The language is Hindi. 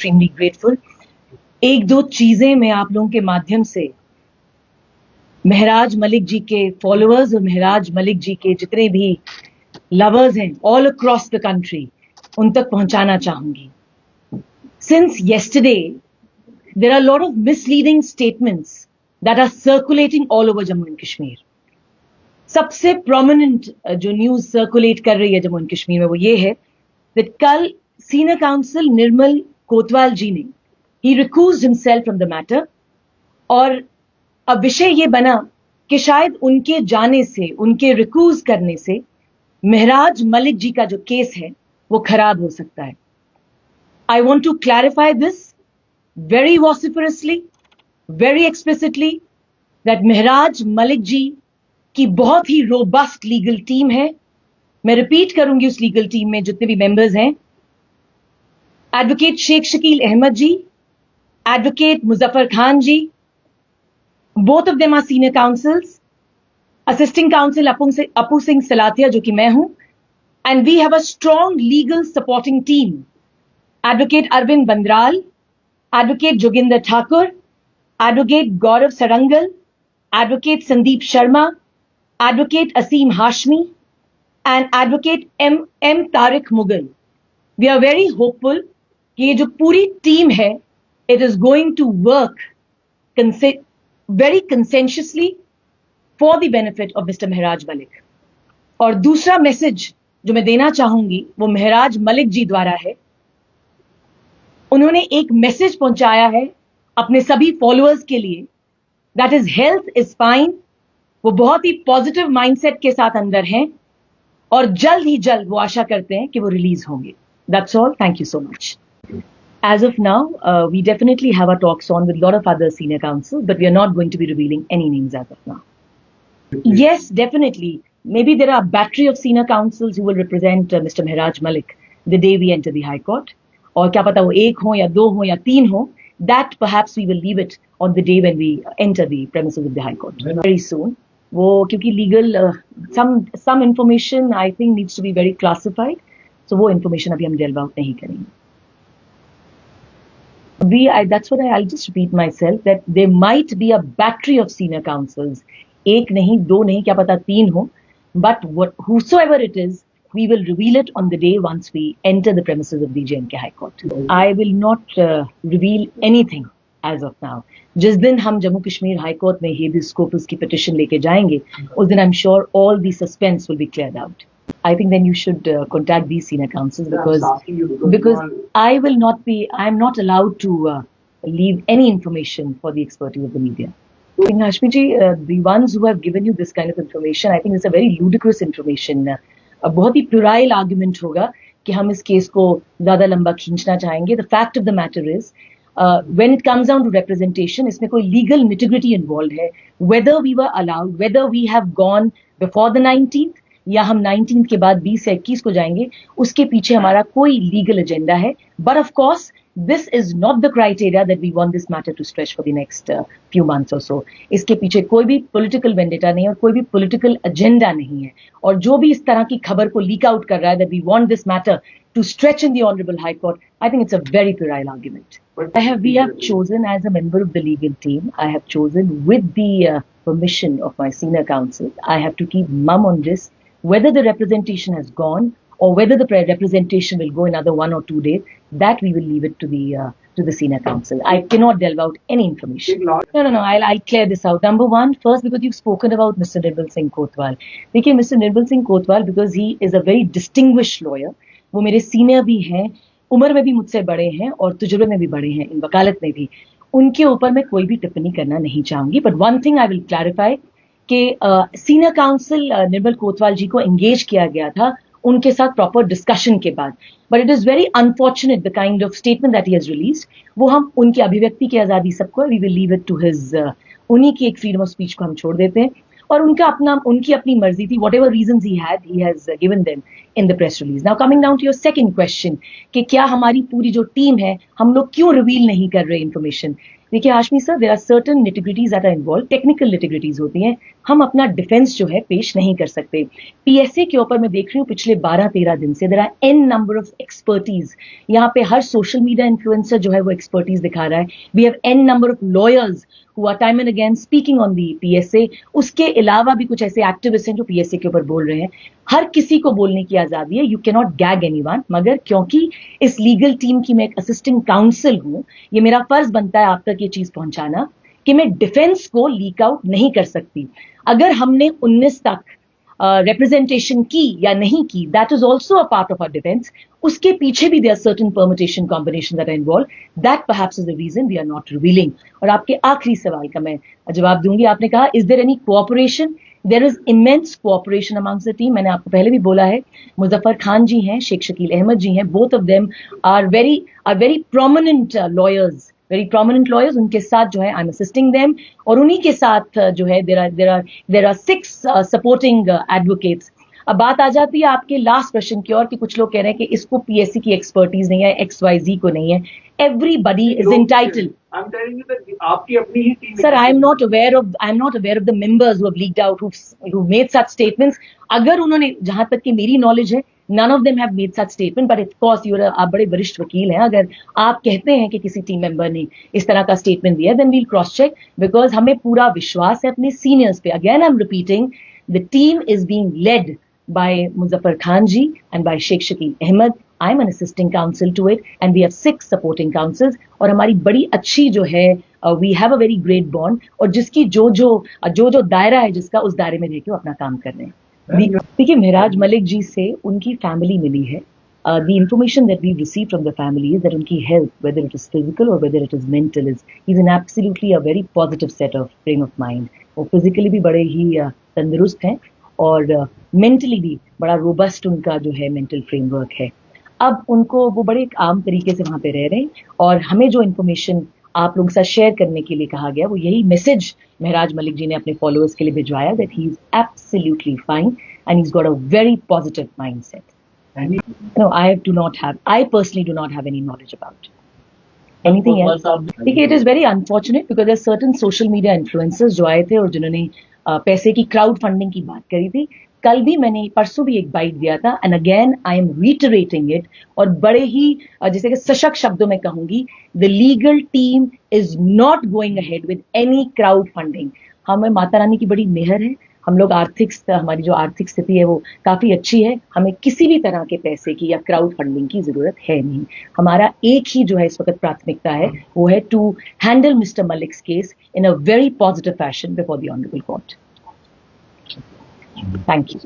Extremely grateful. एक दो चीजें मैं आप लोगों के माध्यम से महराज मलिक जी के फॉलोअर्स और महराज मलिक जी के जितने भी लवर्स हैं ऑल अक्रॉस द कंट्री उन तक पहुंचाना चाहूंगी। Since yesterday there are a lot of misleading statements that are circulating all over Jammu and Kashmir. सबसे prominent जो न्यूज सर्कुलेट कर रही है जम्मू एंड कश्मीर में वो ये है that कल सीनियर काउंसिल निर्मल कोतवाल जी ने he recused himself from the matter और अब विषय ये बना कि शायद उनके जाने से, उनके रिक्यूज करने से महराज मलिक जी का जो केस है वो खराब हो सकता है। I want to clarify this very vociferously, very explicitly that महराज मलिक जी की बहुत ही रोबस्ट लीगल टीम है। मैं रिपीट करूंगी उस लीगल टीम में जितने भी मेंबर्स हैं, advocate Sheikh Shakeel Ahmed ji, advocate Muzaffar Khan ji, both of them are senior counsels, assisting counsel Apu Singh Salatia जो कि मैं हूं, and we have a strong legal supporting team, advocate Arvind Bandral, advocate Joginder Thakur, advocate Gaurav Sarangal, advocate Sandeep Sharma, advocate Aseem Hashmi, and advocate M. Tariq Mughal. We are very hopeful कि ये जो पूरी टीम है it is going to work very consensuously for the benefit of Mr. Mehraj Malik. और दूसरा मैसेज जो मैं देना चाहूंगी वो महराज मलिक जी द्वारा है। उन्होंने एक मैसेज पहुंचाया है अपने सभी फॉलोअर्स के लिए, that is health is fine. वो बहुत ही पॉजिटिव माइंडसेट के साथ अंदर हैं और जल्द ही जल्द वो आशा करते हैं कि वो रिलीज होंगे। That's all, thank you so much. As of now, we definitely have our talks on with a lot of other senior counsels, but we are not going to be revealing any names as of now. Yes, definitely. Maybe there are a battery of senior counsels who will represent Mr. Mehraj Malik the day we enter the High Court. और क्या पता वो एक हो या दो हो या तीन हो, that perhaps we will leave it on the day when we enter the premises of the High Court very soon. वो क्योंकि legal some information I think needs to be very classified, so वो information अभी हम delve out नहीं करेंगे। That's what I'll just repeat myself, that there might be a battery of senior counsels. एक नहीं, दो नहीं, क्या पता तीन हो, but whosoever it is, we will reveal it on the day once we enter the premises of the J&K High Court. I will not reveal anything as of now. जिस दिन हम जम्मू कश्मीर हाई कोर्ट में habeas corpus की petition लेके जाएंगे, उस दिन I'm sure all the suspense will be cleared out. I think then you should contact these senior counsels because I'm not allowed to leave any information for the expertise of the media. Hashmi ji, the ones who have given you this kind of information, I think it's a very ludicrous information. बहुत ही puerile argument होगा कि हम इस केस को ज्यादा लंबा खींचना चाहेंगे. The fact of the matter is, when it comes down to representation, इसमें कोई legal nitty-gritty involved है. Whether we were allowed, whether we have gone before the 19th या हम 19 के बाद 20 से 21 को जाएंगे, उसके पीछे हमारा कोई लीगल एजेंडा है। But of course this is not the criteria that we want this matter to stretch for the next few months or so. इसके पीछे कोई भी पॉलिटिकल वेंडेटा नहीं है और कोई भी पॉलिटिकल एजेंडा नहीं है। और जो भी इस तरह की खबर को लीक आउट कर रहा है that we want this matter to stretch in the Honorable High Court, I think it's a very puerile argument. We have chosen as a member of the legal team, I have chosen with the permission of my senior counsel, I have to keep mum on this. Whether the representation has gone or whether the representation will go another 1 or 2 days, that we will leave it to the senior counsel. I cannot delve out any information. No. I'll clear this out. Number one, first because you've spoken about Mr. Nirbal Singh Kotwal. देखिए Mr. Nirbal Singh Kotwal, because he is a very distinguished lawyer. वो मेरे सीनियर भी हैं, उम्र में भी मुझसे बड़े हैं और तजुर्बे में भी बड़े हैं, इन वकालत में भी। उनके ऊपर मैं कोई भी टिप्पणी करना नहीं चाहूंगी। But one thing I will clarify कि सीनियर काउंसिल निर्मल कोतवाल जी को एंगेज किया गया था उनके साथ प्रॉपर डिस्कशन के बाद। But it is very unfortunate the kind of statement that he has released. वो हम उनकी अभिव्यक्ति की आजादी सबको, we will leave it to his, उन्हीं की एक फ्रीडम ऑफ स्पीच को हम छोड़ देते हैं और उनकी अपनी मर्जी थी। Whatever reasons he has given them in the press release. Now coming down to your second question कि क्या हमारी पूरी जो टीम है, हम लोग क्यों रिवील नहीं कर रहे इंफॉर्मेशन। देखिए Hashmi sir, there are certain nitty gritties that are involve, technical nitty gritties होती हैं, हम अपना डिफेंस जो है पेश नहीं कर सकते। पीएसए के ऊपर मैं देख रही हूँ पिछले 12-13 दिन से there are an number of expertise, यहाँ पे हर सोशल मीडिया इन्फ्लुएंसर जो है वो एक्सपर्टीज दिखा रहा है। We have an number of lawyers who are time and again speaking on the PSA। उसके अलावा भी कुछ ऐसे एक्टिविस्ट हैं जो PSA के ऊपर बोल रहे हैं। हर किसी को बोलने की आजादी है, you can not gag anyone, मगर क्योंकि इस लीगल टीम की मैं एक असिस्टेंट काउंसिल हूं, ये मेरा फर्ज बनता है आप तक ये चीज पहुंचाना कि मैं डिफेंस को लीक आउट नहीं कर सकती। अगर हमने 19 तक representation की या नहीं की, that is also a part of our defense। उसके पीछे भी there are certain permutation combinations that are involved, that perhaps is the reason we are not revealing। और आपके आखिरी सवाल का मैं जवाब दूंगी। आपने कहा is there any cooperation? There is immense cooperation amongst the team। मैंने आपको पहले भी बोला है, मुजफ्फर खान जी हैं, शेख शकील अहमद जी हैं, both of them are very prominent lawyers, very prominent lawyers। उनके साथ जो है आई एम असिस्टिंग देम, और उन्हीं के साथ जो है देर आर 6 सपोर्टिंग एडवोकेट्स। अब बात आ जाती है आपके लास्ट क्वेश्चन की ओर कि कुछ लोग कह रहे हैं कि इसको पीएससी की एक्सपर्टीज नहीं है, XYZ को नहीं है। Everybody is entitled. आपकी अपनी ही team. Sir, I am not aware of the members who have leaked out, who made such statements. अगर उन्होंने, जहां तक कि मेरी नॉलेज है, none of them have made such statement, but of course आप बड़े वरिष्ठ वकील हैं, अगर आप कहते हैं कि किसी टीम मेंबर ने इस तरह का स्टेटमेंट दिया, then we'll cross check, because हमें पूरा विश्वास है अपने सीनियर्स पे। Again I'm repeating, the team is being led by Muzaffar Khan ji and by Sheikh Shakil Ahmed। I'm an assisting counsel to it and we have 6 supporting counsels, और हमारी बड़ी अच्छी जो है we have a very great bond, और जिसकी जो दायरा है जिसका, उस दायरे में रहकर अपना काम कर रहे हैं। देखिए, महराज मलिक जी से उनकी फैमिली मिली है। The information that we receive from the family is that उनकी health, whether it is physical और whether it is mental, is in absolutely a very positive set of frame of mind. वो फिजिकली भी बड़े ही तंदुरुस्त हैं और मेंटली भी बड़ा रोबस्ट उनका जो है मेंटल फ्रेमवर्क है। अब उनको वो बड़े एक आम तरीके से वहां पे रह रहे हैं, और हमें जो इन्फॉर्मेशन आप लोगों के साथ शेयर करने के लिए कहा गया, वो यही मैसेज महराज मलिक जी ने अपने फॉलोअर्स के लिए भिजवाया, that he is absolutely fine and he has got a very positive mindset. No, I personally do not have any knowledge about anything else। देखिए, it is very unfortunate because there are certain social media influencers जो आए थे और जिन्होंने पैसे की क्राउड फंडिंग की बात करी थी। कल भी मैंने, परसों भी एक बाइट दिया था, and again I am reiterating it, और बड़े ही जैसे कि सशक्त शब्दों में कहूंगी, the legal team is not going ahead with any crowd funding. हमें माता रानी की बड़ी मेहर है, हम लोग हमारी जो आर्थिक स्थिति है वो काफी अच्छी है, हमें किसी भी तरह के पैसे की या क्राउड फंडिंग की जरूरत है नहीं। हमारा एक ही जो है इस वक्त प्राथमिकता है, वो है to handle mister Malik's case in a very positive fashion before the honourable court. Thank you।